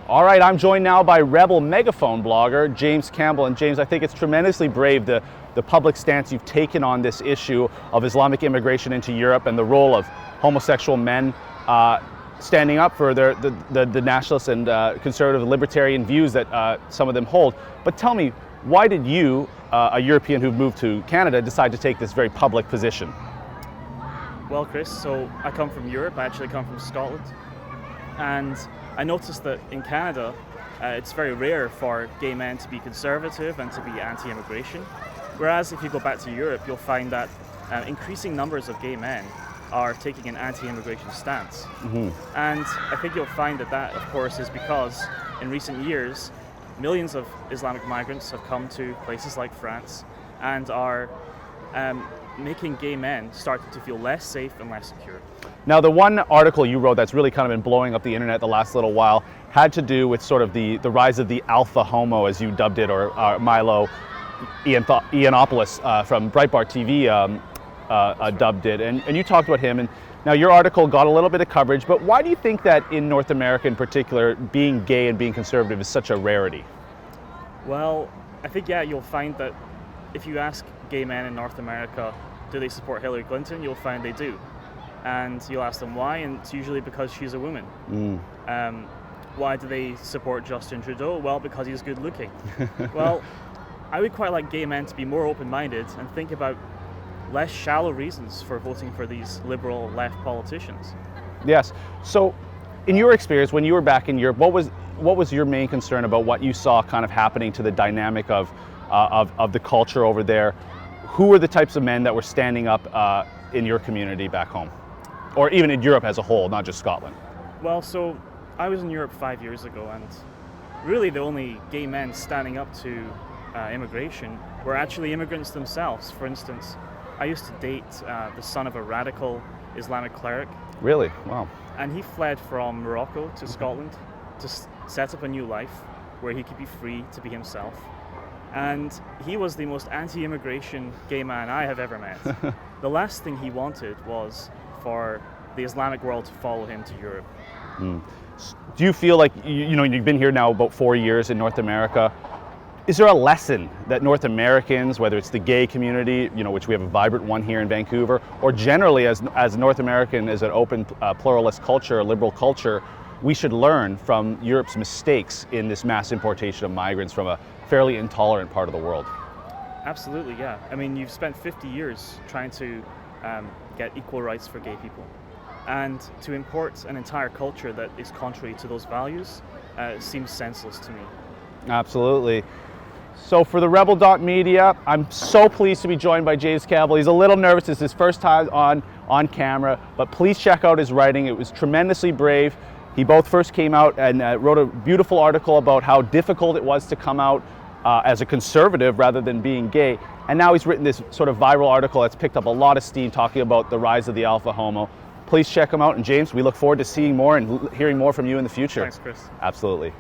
All right, I'm joined now by Rebel Megaphone blogger James Campbell. And James, I think it's tremendously brave the public stance you've taken on this issue of Islamic immigration into Europe and the role of homosexual men standing up for the nationalist and conservative libertarian views that some of them hold. But tell me, why did you, a European who moved to Canada, decide to take this very public position? Well, Chris, so I come from Europe. I actually come from Scotland. And I noticed that in Canada, it's very rare for gay men to be conservative and to be anti-immigration. Whereas if you go back to Europe, you'll find that increasing numbers of gay men are taking an anti-immigration stance. Mm-hmm. And I think you'll find that, of course, is because in recent years, millions of Islamic migrants have come to places like France and are making gay men start to feel less safe and less secure. Now, the one article you wrote that's really kind of been blowing up the internet the last little while had to do with sort of the rise of the alpha homo, as you dubbed it, or Milo Yiannopoulos from Breitbart TV dubbed it. And you talked about him. And now your article got a little bit of coverage, but why do you think that in North America in particular, being gay and being conservative is such a rarity? Well, I think, you'll find that if you ask gay men in North America, do they support Hillary Clinton, you'll find they do. And you'll ask them why, and it's usually because she's a woman. Why do they support Justin Trudeau? Well, because he's good looking. Well, I would quite like gay men to be more open-minded and think about less shallow reasons for voting for these liberal left politicians. Yes. So in your experience, when you were back in Europe, what was your main concern about what you saw kind of happening to the dynamic of the culture over there? Who were the types of men that were standing up in your community back home? Or even in Europe as a whole, not just Scotland? Well, so I was in Europe 5 years ago, and really the only gay men standing up to immigration were actually immigrants themselves. For instance, I used to date the son of a radical Islamic cleric. Really? Wow. And he fled from Morocco to Scotland to set up a new life where he could be free to be himself. And he was the most anti-immigration gay man I have ever met. The last thing he wanted was for the Islamic world to follow him to Europe. Do you feel like, you've been here now about 4 years in North America, is there a lesson that North Americans, whether it's the gay community, which we have a vibrant one here in Vancouver, or generally as North American, as an open pluralist culture, a liberal culture, we should learn from Europe's mistakes in this mass importation of migrants from a fairly intolerant part of the world? Absolutely, yeah. I mean, you've spent 50 years trying to get equal rights for gay people. And to import an entire culture that is contrary to those values seems senseless to me. Absolutely. So for the Rebel.media, I'm so pleased to be joined by James Campbell. He's a little nervous. It's his first time on camera, but please check out his writing. It was tremendously brave. He both first came out and wrote a beautiful article about how difficult it was to come out as a conservative rather than being gay. And now he's written this sort of viral article that's picked up a lot of steam talking about the rise of the alpha homo. Please check him out. And James, we look forward to seeing more and hearing more from you in the future. Thanks, Chris. Absolutely.